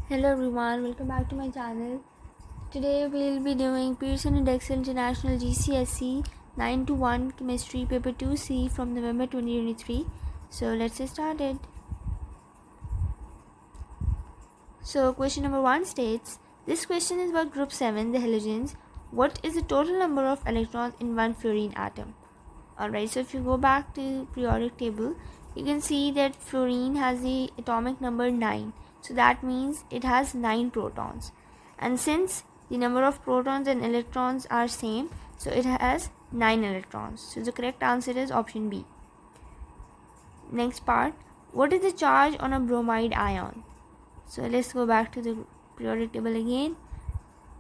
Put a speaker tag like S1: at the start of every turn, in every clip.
S1: Hello everyone, welcome back to my channel. Today we'll be doing Pearson Edexcel International GCSE 9 to 1 Chemistry Paper 2C from November 2023. So let's get started. So question number 1 states, this question is about group 7, the halogens. What is the total number of electrons in one fluorine atom? Alright, so if you go back to periodic table, you can see that fluorine has the atomic number 9. So that means it has 9 protons. And since the number of protons and electrons are same, so it has 9 electrons. So the correct answer is option B. Next part, what is the charge on a bromide ion? So let's go back to the periodic table again.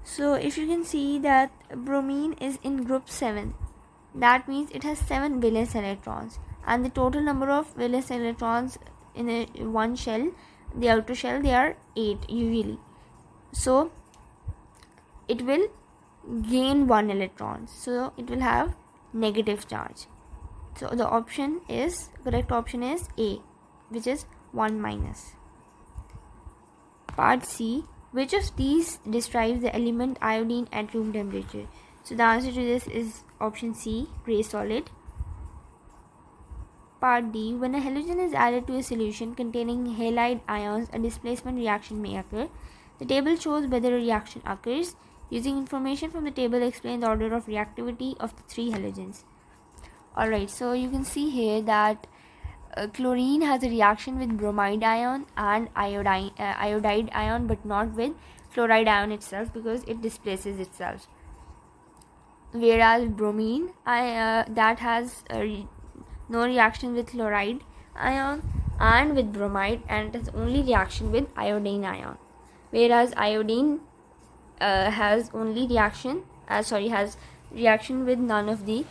S1: So if you can see that bromine is in group 7. That means it has 7 valence electrons, and the total number of valence electrons in one shell, the outer shell, they are 8 usually. So it will gain 1 electron, so it will have negative charge. So the correct option is A, which is 1 minus. Part C, which of these describes the element iodine at room temperature? So the answer to this is option C, gray solid. Part D, when a halogen is added to a solution containing halide ions, a displacement reaction may occur. The table shows whether a reaction occurs. Using information from the table, explain the order of reactivity of the 3 halogens. Alright, so you can see here that chlorine has a reaction with bromide ion and iodide ion, but not with fluoride ion itself because it displaces itself. Whereas bromine that has no reaction with chloride ion and with bromide, and it has only reaction with iodine ion. Whereas iodine has reaction with none of the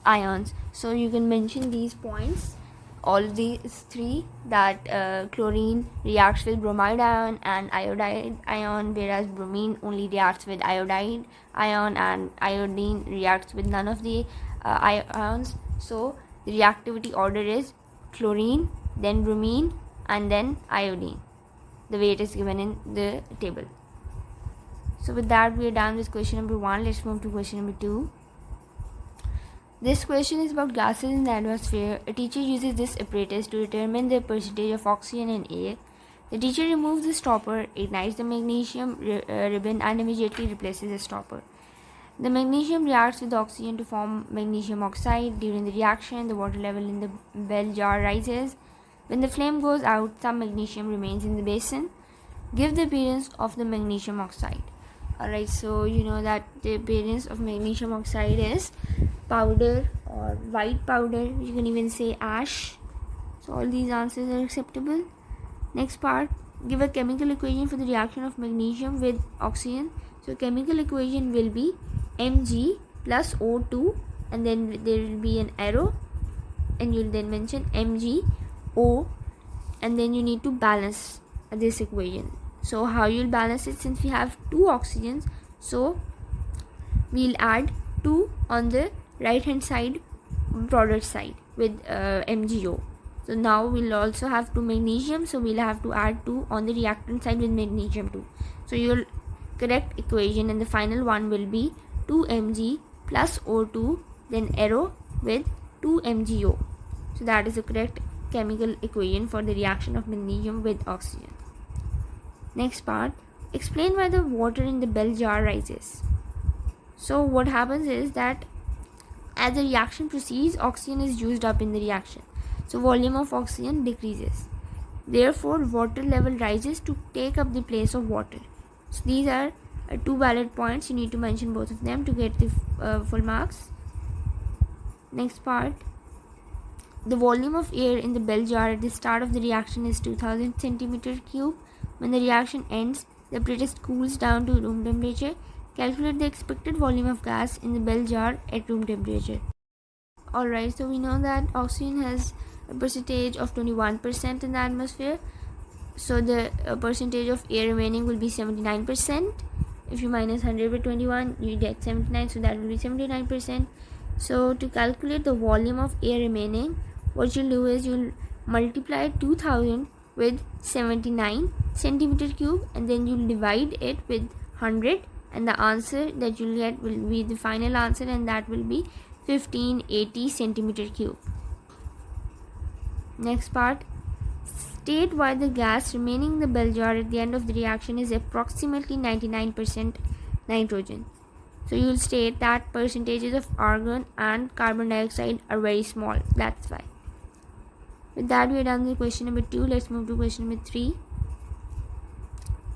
S1: ions. So you can mention these points, all these 3, that chlorine reacts with bromide ion and iodide ion, whereas bromine only reacts with iodide ion, and iodine reacts with none of the ions. So the reactivity order is chlorine, then bromine, and then iodine, the way it is given in the table. So with that, we are done with question number 1. Let's move to question number 2. This question is about gases in the atmosphere. A teacher uses this apparatus to determine the percentage of oxygen in air. The teacher removes the stopper, ignites the magnesium ribbon, and immediately replaces the stopper. The magnesium reacts with oxygen to form magnesium oxide. During the reaction, the water level in the bell jar rises. When the flame goes out, some magnesium remains in the basin. Give the appearance of the magnesium oxide. Alright, so you know that the appearance of magnesium oxide is powder or white powder. You can even say ash. So all these answers are acceptable. Next part, give a chemical equation for the reaction of magnesium with oxygen. So chemical equation will be Mg plus O2, and then there will be an arrow, and you'll then mention MgO, and then you need to balance this equation. So how you'll balance it? Since we have 2 oxygens, so we'll add 2 on the right hand side, product side, with MgO. So now we'll also have 2 magnesium, so we'll have to add 2 on the reactant side with magnesium 2. So your correct equation and the final one will be 2Mg plus O2, then arrow with 2MgO. So that is the correct chemical equation for the reaction of magnesium with oxygen. Next part, explain why the water in the bell jar rises. So what happens is that as the reaction proceeds, oxygen is used up in the reaction. So volume of oxygen decreases. Therefore, water level rises to take up the place of water. So these are 2 valid points. You need to mention both of them to get the full marks. Next part, the volume of air in the bell jar at the start of the reaction is 2000 centimeter cube. When the reaction ends, the apparatus cools down to room temperature. Calculate the expected volume of gas in the bell jar at room temperature. Alright, so we know that oxygen has a percentage of 21% in the atmosphere. So the percentage of air remaining will be 79%. If you minus 100 by 21, you get 79, so that will be 79%. So to calculate the volume of air remaining, what you'll do is you'll multiply 2000 with 79 centimeter cube, and then you'll divide it with 100, and the answer that you'll get will be the final answer, and that will be 1580 centimeter cube. Next part, state why the gas remaining in the bell jar at the end of the reaction is approximately 99% nitrogen. So you'll state that percentages of argon and carbon dioxide are very small, that's why. With that, we are done with question number 2. Let's move to question number 3.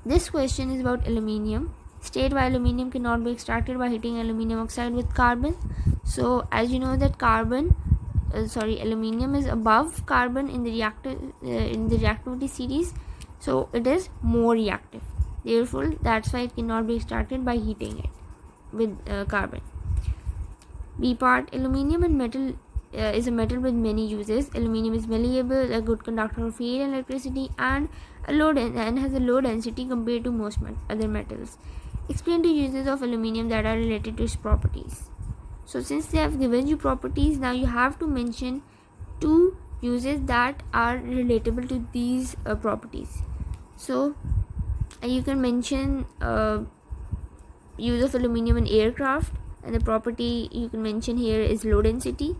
S1: This question is about aluminium. State why aluminium cannot be extracted by heating aluminium oxide with carbon. So as you know that aluminium is above carbon in the reactivity series, so it is more reactive. Therefore, that's why it cannot be extracted by heating it with carbon. B part, aluminium and metal is a metal with many uses. Aluminium is malleable, a good conductor of heat and electricity, and has a low density compared to most other metals. Explain the uses of aluminium that are related to its properties. So since they have given you properties, now you have to mention 2 uses that are relatable to these properties. So you can mention use of aluminium in aircraft, and the property you can mention here is low density.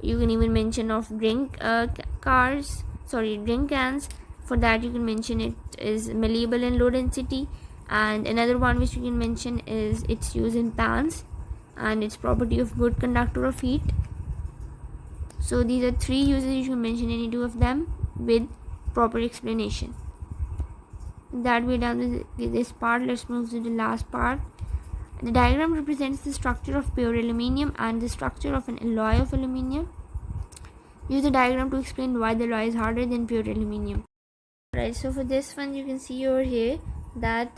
S1: You can even mention of drink cans. For that you can mention it is malleable and low density. And another one which you can mention is its use in pans and its property of good conductor of heat. So these are 3 uses. You should mention any 2 of them with proper explanation. That we're done with this part. Let's move to the last part. The diagram represents the structure of pure aluminium and the structure of an alloy of aluminium. Use the diagram to explain why the alloy is harder than pure aluminium. Right, so for this one you can see over here that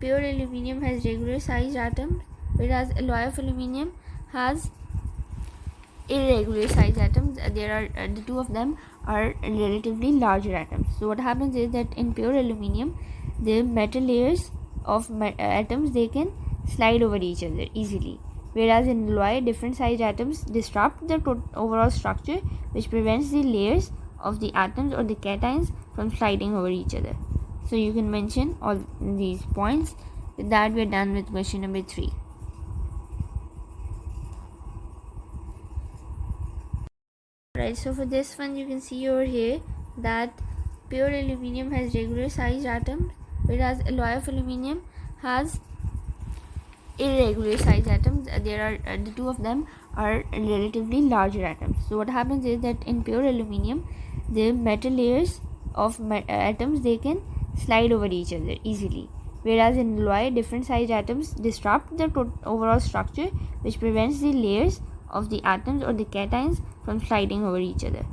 S1: pure aluminium has regular sized atoms, whereas alloy of aluminium has irregular sized atoms. The 2 of them are relatively larger atoms. So what happens is that in pure aluminium, the metal layers of atoms, they can slide over each other easily, whereas in alloy, different sized atoms disrupt the overall structure, which prevents the layers of the atoms or the cations from sliding over each other. So you can mention all these points. With that, we are done with question number 3. Right, so for this one you can see over here that pure aluminium has regular sized atoms, whereas alloy of aluminium has irregular sized atoms. The 2 of them are relatively larger atoms. So what happens is that in pure aluminium, the metal layers of atoms, they can slide over each other easily, whereas in alloy, different sized atoms disrupt the overall structure, which prevents the layers of the atoms or the cations from sliding over each other.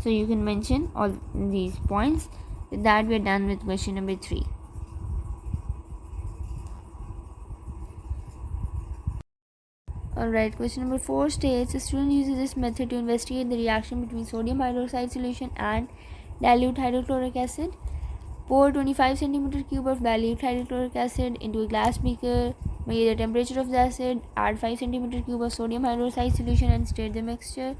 S1: So you can mention all these points. With that, we are done with question number 3. Alright, question number 4 states a student uses this method to investigate the reaction between sodium hydroxide solution and dilute hydrochloric acid. Pour 25 cm cube of dilute hydrochloric acid into a glass beaker. Measure the temperature of the acid. Add 5 cm cube of sodium hydroxide solution and stir the mixture.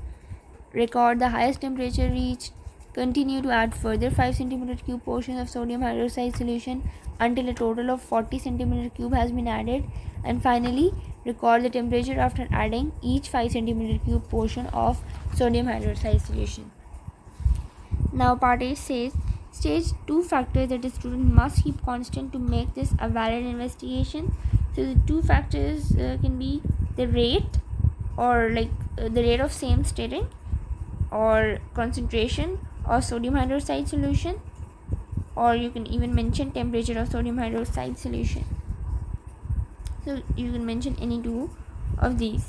S1: Record the highest temperature reached. Continue to add further 5 cm cube portions of sodium hydroxide solution until a total of 40 cm cube has been added. And finally, record the temperature after adding each 5 cm cube portion of sodium hydroxide solution. Now part 8 says, stage 2 factors that the student must keep constant to make this a valid investigation. So the 2 factors can be the rate, or the rate of same stirring, or concentration of sodium hydroxide solution, or you can even mention temperature of sodium hydroxide solution. So you can mention any 2 of these.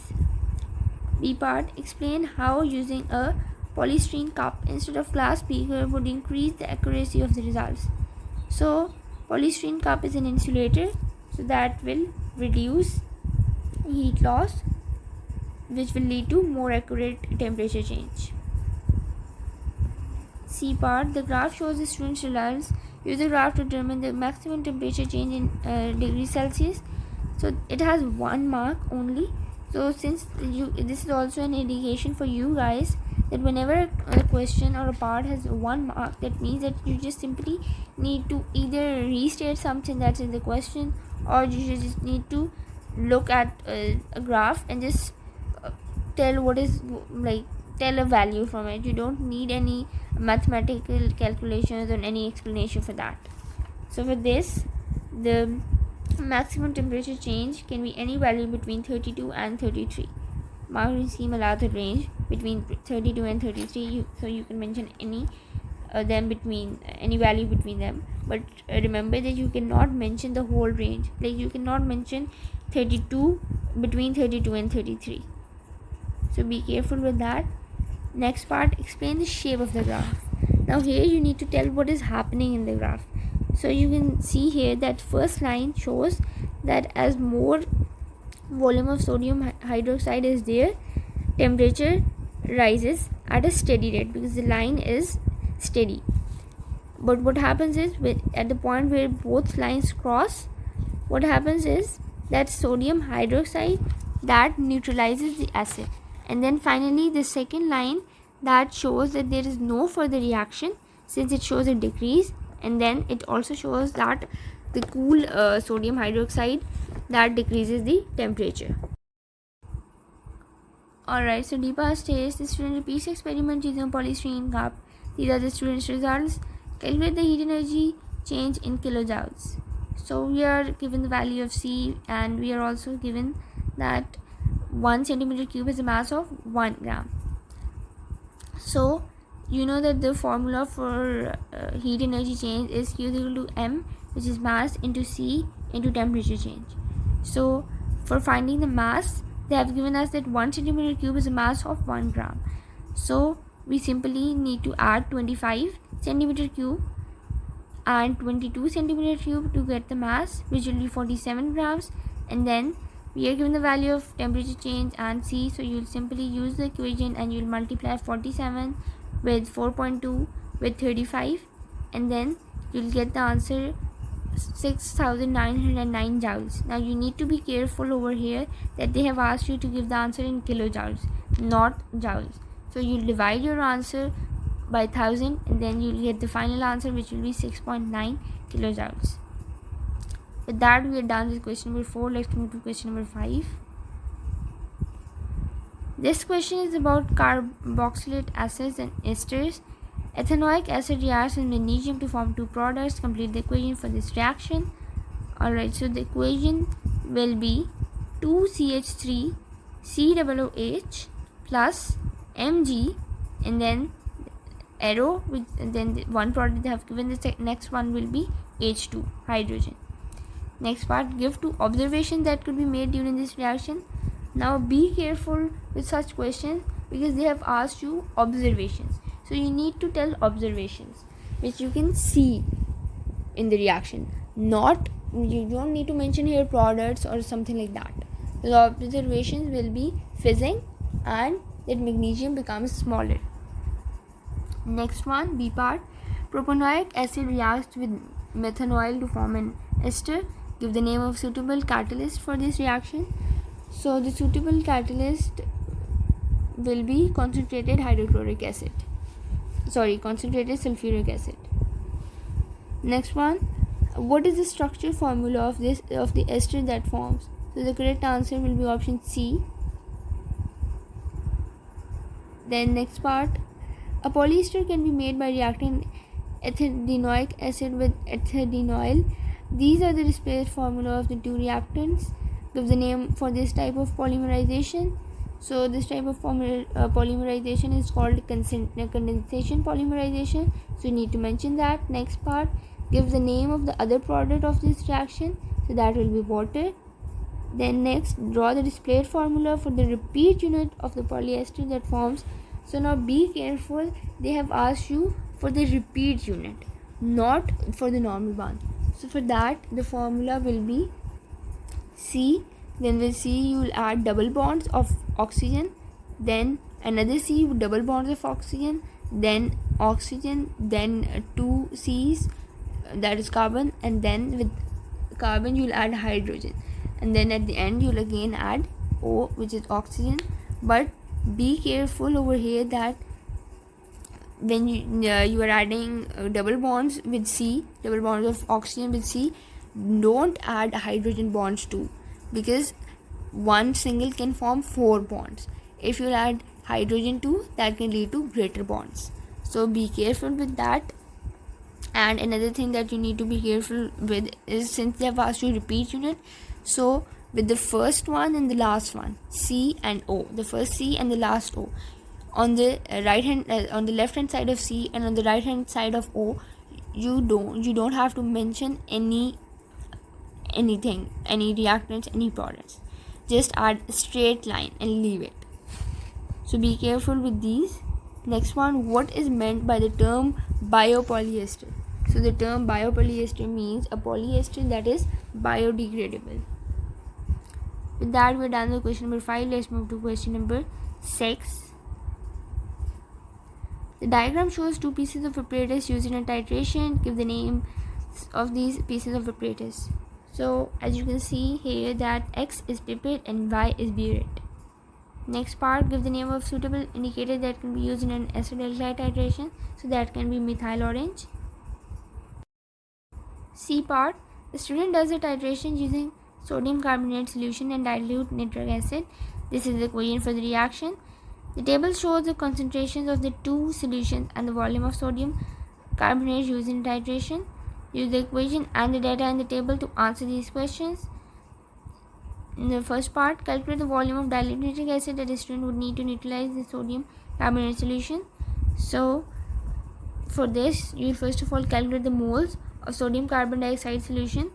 S1: B part, explain how using a polystyrene cup instead of glass beaker would increase the accuracy of the results. So polystyrene cup is an insulator, so that will reduce heat loss, which will lead to more accurate temperature change. C part, the graph shows the student's results. Use the graph to determine the maximum temperature change in degrees Celsius. So it has 1 mark only. So since this is also an indication for you guys that whenever a question or a part has 1 mark, that means that you just simply need to either restate something that's in the question, or you just need to look at a graph and just tell what is tell a value from it. You don't need any mathematical calculations or any explanation for that. So for this, the maximum temperature change can be any value between 32 and 33. Marking scheme allows a range between 32 and 33, so you can mention any value between them, but remember that you cannot mention the whole range. You cannot mention 32 between 32 and 33, so be careful with that. Next part, explain the shape of the graph. Now here you need to tell what is happening in the graph. So you can see here that first line shows that as more volume of sodium hydroxide is there, temperature rises at a steady rate because the line is steady. But what happens is, at the point where both lines cross, what happens is that sodium hydroxide that neutralizes the acid. And then finally the second line that shows that there is no further reaction, since it shows a decrease, and then it also shows that the cool sodium hydroxide that decreases the temperature. Alright, so Deepa states the student repeats experiment using a polystyrene cup. These are the student's results. Calculate the heat energy change in kilojoules. So we are given the value of C, and we are also given that 1 centimeter cube is a mass of 1 gram. So you know that the formula for heat energy change is Q is equal to M, which is mass, into C into temperature change. So for finding the mass, they have given us that 1 centimeter cube is a mass of 1 gram. So we simply need to add 25 centimeter cube and 22 centimeter cube to get the mass, which will be 47 grams. And then we are given the value of temperature change and C, so you'll simply use the equation and you'll multiply 47 with 4.2 with 35, and then you'll get the answer 6,909 joules. Now you need to be careful over here that they have asked you to give the answer in kilojoules, not joules. So you'll divide your answer by 1000, and then you'll get the final answer, which will be 6.9 kilojoules. With that, we are done with question number 4. Let's move to question number 5. This question is about carboxylate acids and esters. Ethanoic acid reacts with magnesium to form two products. Complete the equation for this reaction. Alright, so the equation will be 2CH3 COOH plus Mg, and then arrow, and then the one product they have given. The next one will be H2, hydrogen. Next part, give two observations that could be made during this reaction. Now be careful with such questions because they have asked you observations. So you need to tell observations which you can see in the reaction. You don't need to mention here products or something like that. The observations will be fizzing and that magnesium becomes smaller. Next one, B part, propanoic acid reacts with methanol to form an ester. Give the name of suitable catalyst for this reaction. So the suitable catalyst will be concentrated sulfuric acid. Next one, what is the structure formula of the ester that forms? So the correct answer will be option C. Then next part, a polyester can be made by reacting ethanoic acid with ethanoil. These are the displayed formula of the two reactants. Give the name for this type of polymerization. So this type of polymerization is called condensation polymerization. So you need to mention that. Next part, give the name of the other product of this reaction. So that will be water. Then next, draw the displayed formula for the repeat unit of the polyester that forms. So now be careful, they have asked you for the repeat unit, not for the normal one. So for that, the formula will be C. Then with C you will add double bonds of oxygen, then another C with double bonds of oxygen, then oxygen, then two C's, that is carbon, and then with carbon you will add hydrogen, and then at the end you will again add O, which is oxygen. But be careful over here that when you are adding double bonds with C, double bonds of oxygen with C, don't add hydrogen bonds too, because one single can form 4 bonds. If you add hydrogen too, that can lead to greater bonds. So be careful with that. And another thing that you need to be careful with is, since they have asked you repeat unit, so with the first one and the last one, C and O, the first C and the last O, on the on the left hand side of C and on the right hand side of O, you don't have to mention anything, any reactants, any products. Just add a straight line and leave it. So be careful with these. Next one, what is meant by the term biopolyester? So the term biopolyester means a polyester that is biodegradable. With that, we're done with question number 5. Let's move to question number 6. The diagram shows 2 pieces of apparatus used in a titration. Give the name of these pieces of apparatus. So as you can see here that X is pipette and Y is burette. Next part, give the name of suitable indicator that can be used in an acid-alkali titration. So that can be methyl orange. C part, the student does a titration using sodium carbonate solution and dilute nitric acid. This is the equation for the reaction. The table shows the concentrations of the 2 solutions and the volume of sodium carbonate used in titration. Use the equation and the data in the table to answer these questions. In the first part, calculate the volume of dilute nitric acid that a student would need to neutralize the sodium carbonate solution. So for this, you will first of all calculate the moles of sodium carbon dioxide solution.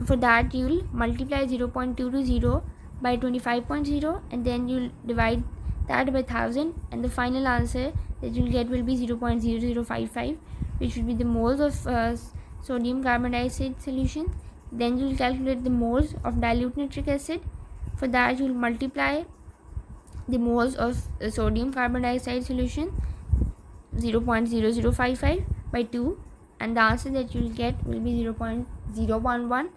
S1: For that, you will multiply 0.220 by 25.0 and then you will divide that by 1000, and the final answer that you will get will be 0.0055, which will be the moles of sodium carbon dioxide solution. Then you will calculate the moles of dilute nitric acid. For that, you will multiply the moles of sodium carbon dioxide solution 0.0055 by 2, and the answer that you will get will be 0.011.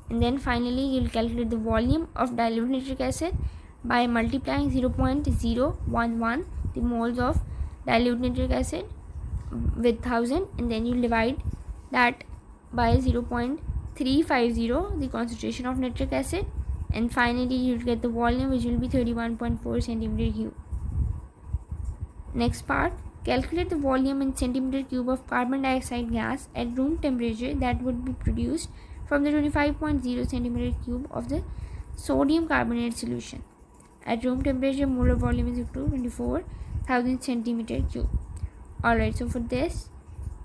S1: And then finally you will calculate the volume of dilute nitric acid by multiplying 0.011 the moles of dilute nitric acid with 1000, and then you will divide that by 0.350 the concentration of nitric acid, and finally you will get the volume, which will be 31.4 centimeter cube. Next part, calculate the volume in centimeter cube of carbon dioxide gas at room temperature that would be produced from the 25.0 centimeter cube of the sodium carbonate solution. At room temperature, molar volume is equal to 24,000 centimeter cube. Alright, so for this,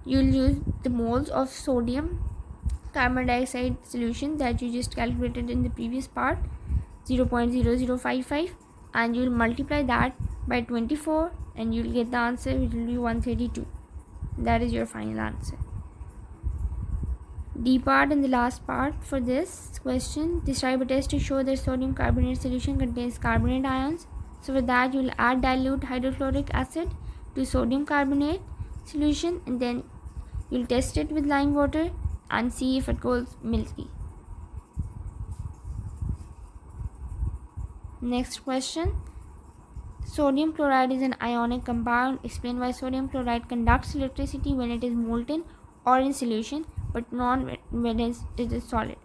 S1: you will use the moles of sodium carbon dioxide solution that you just calculated in the previous part, 0.0055, and you will multiply that by 24 and you will get the answer, which will be 132. That is your final answer. D part and the last part for this question, describe a test to show that sodium carbonate solution contains carbonate ions. So for that, you will add dilute hydrochloric acid to sodium carbonate solution, and then you will test it with lime water and see if it goes milky. Next question, sodium chloride is an ionic compound. Explain why sodium chloride conducts electricity when it is molten or in solution, but not when it is solid.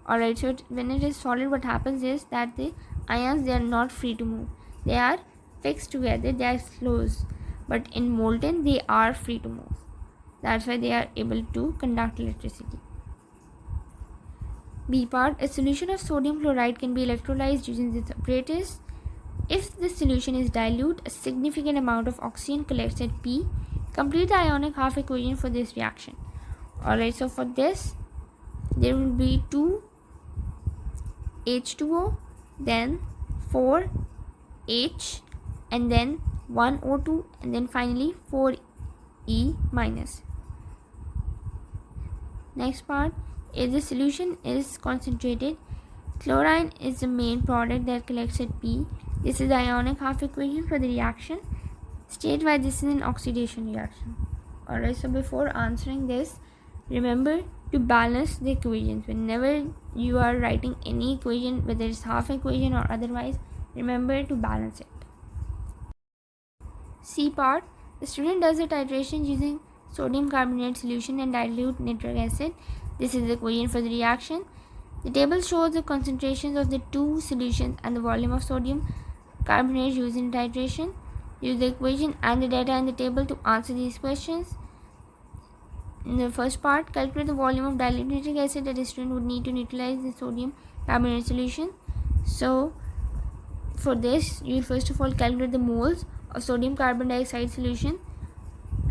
S1: Alright, so when it is solid, what happens is that the ions, they are not free to move. They are fixed together, they are closed. But in molten, they are free to move. That's why they are able to conduct electricity. B part, a solution of sodium chloride can be electrolyzed using this apparatus. If the solution is dilute, a significant amount of oxygen collects at P. Complete the ionic half equation for this reaction. Alright, so for this, there will be 2 H2O, then 4 H, and then 1 O2, and then finally 4 E minus. Next part, if the solution is concentrated, chlorine is the main product that collects at P. This is the ionic half equation for the reaction. State why this is an oxidation reaction. Alright, so before answering this, remember to balance the equations. Whenever you are writing any equation, whether it's half equation or otherwise, remember to balance it. C part, the student does the titration using sodium carbonate solution and dilute nitric acid. This is the equation for the reaction. The table shows the concentrations of the two solutions and the volume of sodium carbonate used in titration. Use the equation and the data in the table to answer these questions. In the first part, calculate the volume of dilute nitric acid that a student would need to neutralize the sodium carbonate solution. So, for this, you will first of all calculate the moles of sodium carbon dioxide solution.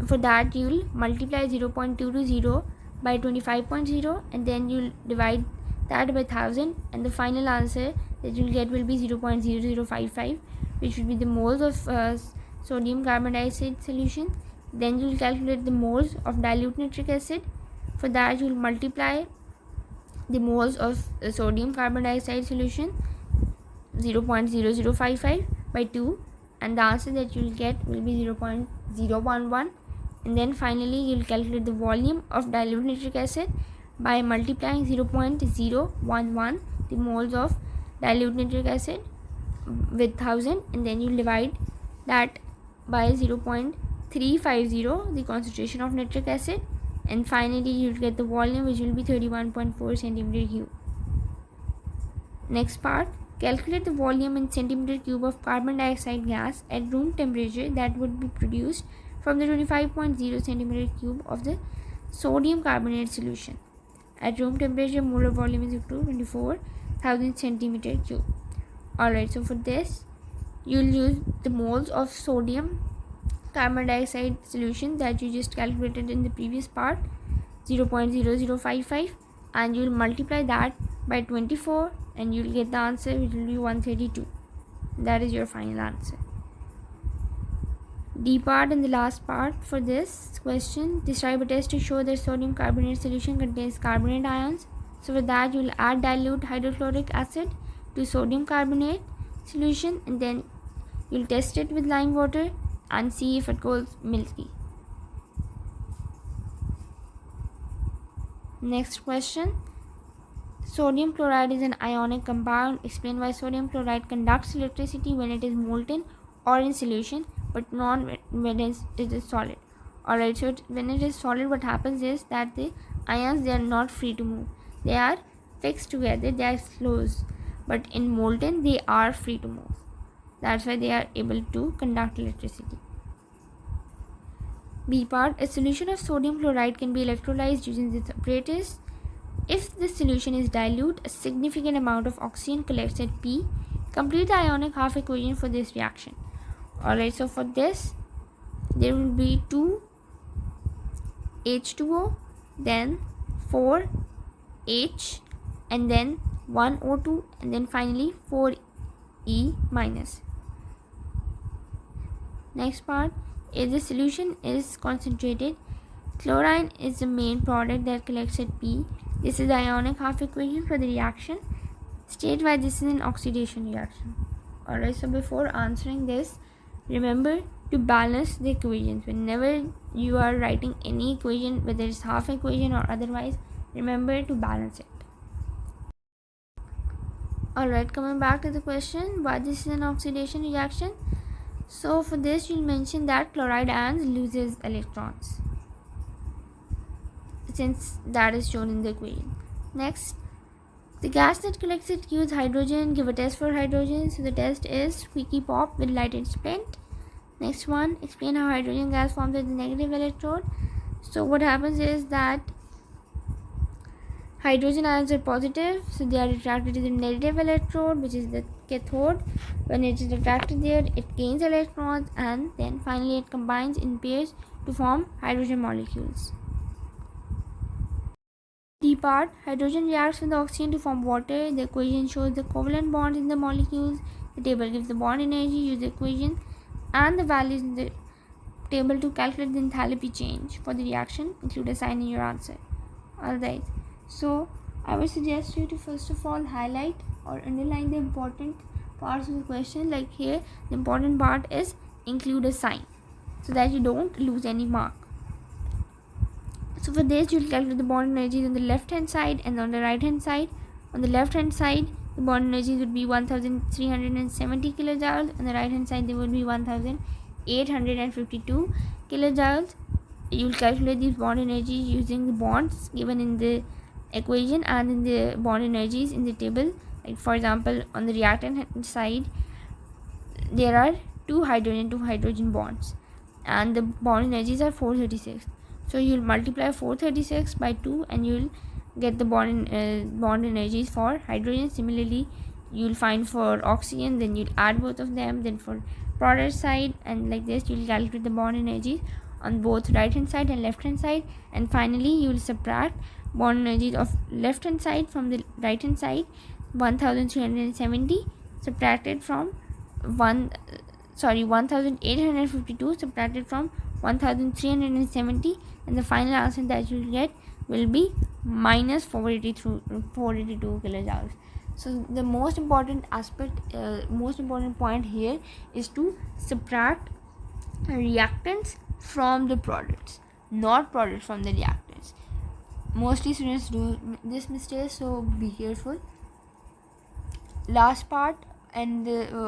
S1: For that, you will multiply 0.220 by 25.0 and then you will divide that by 1000, and the final answer that you will get will be 0.0055, which will be the moles of sodium carbon dioxide solution. Then you will calculate the moles of dilute nitric acid. For that, you will multiply the moles of sodium carbon dioxide solution 0.0055 by 2, and the answer that you will get will be 0.011. And then finally you will calculate the volume of dilute nitric acid by multiplying 0.011 the moles of dilute nitric acid with 1000, and then you will divide that by 0.350 the concentration of nitric acid, and finally you will get the volume, which will be 31.4 centimeter cube. Next part, calculate the volume in centimeter cube of carbon dioxide gas at room temperature that would be produced from the 25.0 centimeter cube of the sodium carbonate solution. At room temperature, molar volume is equal to 24,000 centimeter cube. Alright, so for this, you will use the moles of sodium carbon dioxide solution that you just calculated in the previous part, 0.0055, and you will multiply that by 24 and you will get the answer, which will be 132. That is your final answer. D part and the last part for this question, describe a test to show that sodium carbonate solution contains carbonate ions. So for that, you will add dilute hydrochloric acid to sodium carbonate solution and then you will test it with lime water and see if it goes milky. Next question, sodium chloride is an ionic compound. Explain why sodium chloride conducts electricity when it is molten or in solution, but not when it is solid. Alright, so when it is solid, what happens is that the ions, they are not free to move. They are fixed together, they are closed. But in molten, they are free to move. That's why they are able to conduct electricity. B part, a solution of sodium chloride can be electrolyzed using this apparatus. If the solution is dilute, a significant amount of oxygen collects at P. Complete the ionic half equation for this reaction. Alright, so for this, there will be 2 H2O, then 4 H, and then 1 O2, and then finally 4 E minus. Next part, if the solution is concentrated, chlorine is the main product that collects at P. This is the ionic half equation for the reaction. State why this is an oxidation reaction. Alright, so before answering this, remember to balance the equations. Whenever you are writing any equation, whether it's half equation or otherwise, remember to balance it. Alright, coming back to the question, why this is an oxidation reaction. So for this, you'll mention that chloride ions loses electrons, since that is shown in the equation. Next, the gas that collects it use hydrogen. Give a test for hydrogen. So the test is squeaky pop with lighted splint. Next one, explain how hydrogen gas forms at the negative electrode. So what happens is that hydrogen ions are positive, so they are attracted to the negative electrode, which is the cathode. When it is attracted there, it gains electrons and then finally it combines in pairs to form hydrogen molecules. D part, hydrogen reacts with oxygen to form water. The equation shows the covalent bonds in the molecules. The table gives the bond energy. Use the equation and the values in the table to calculate the enthalpy change for the reaction. Include a sign in your answer. Alright, so I would suggest you to first of all highlight or underline the important parts of the question. Like here, the important part is include a sign so that you don't lose any mark. So for this, you will calculate the bond energies on the left hand side and on the right hand side. On the left hand side, the bond energies would be 1370 kilojoules. On the right hand side, they would be 1080 1852 kilojoules. You'll calculate these bond energies using the bonds given in the equation and in the bond energies in the table. Like for example, on the reactant side there are two hydrogen bonds and the bond energies are 436. So you'll multiply 436 by 2 and you'll get the bond energies for hydrogen. Similarly, you'll find for oxygen, then you'll add both of them, then for product side, and like this you'll calculate the bond energies on both right hand side and left hand side, and finally you will subtract bond energies of left hand side from the right hand side. 1370 subtracted from 1852 subtracted from 1370, and the final answer that you will get will be minus 482 kilojoules. So the most important point here is to subtract reactants from the products, not products from the reactants. Mostly students do this mistake, so be careful. Last part, and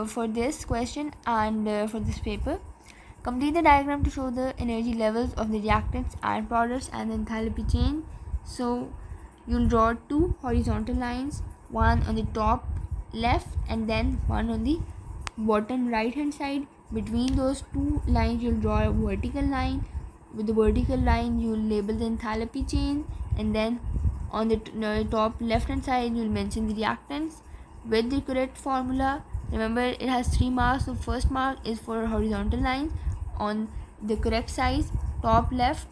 S1: for this question and for this paper, complete the diagram to show the energy levels of the reactants and products and the enthalpy change. So you'll draw two horizontal lines, one on the top left and then one on the bottom right hand side. Between those two lines you'll draw a vertical line. With the vertical line you'll label the enthalpy change, and then on the top left hand side you'll mention the reactants with the correct formula. Remember, it has 3 marks. So first mark is for horizontal line on the correct size, top left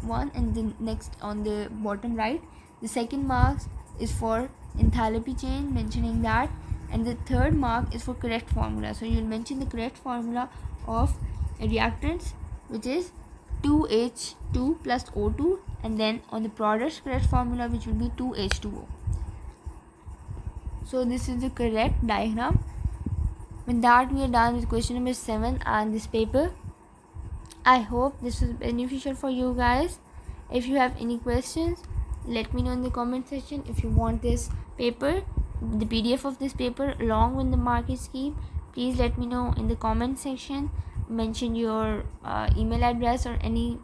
S1: one, and then next on the bottom right. The second mark is for enthalpy change, mentioning that, and the third mark is for correct formula. So you'll mention the correct formula of reactants, which is 2H2 plus O2, and then on the products correct formula, which will be 2H2O. So this is the correct diagram. With that, we are done with question number 7 and this paper. I hope this was beneficial for you guys. If you have any questions, let me know in the comment section. If you want this paper, the PDF of this paper along with the marking scheme, please let me know in the comment section. Mention your email address or any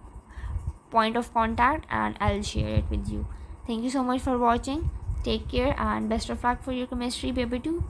S1: point of contact and I'll share it with you. Thank you so much for watching. Take care and best of luck for your chemistry paper 2.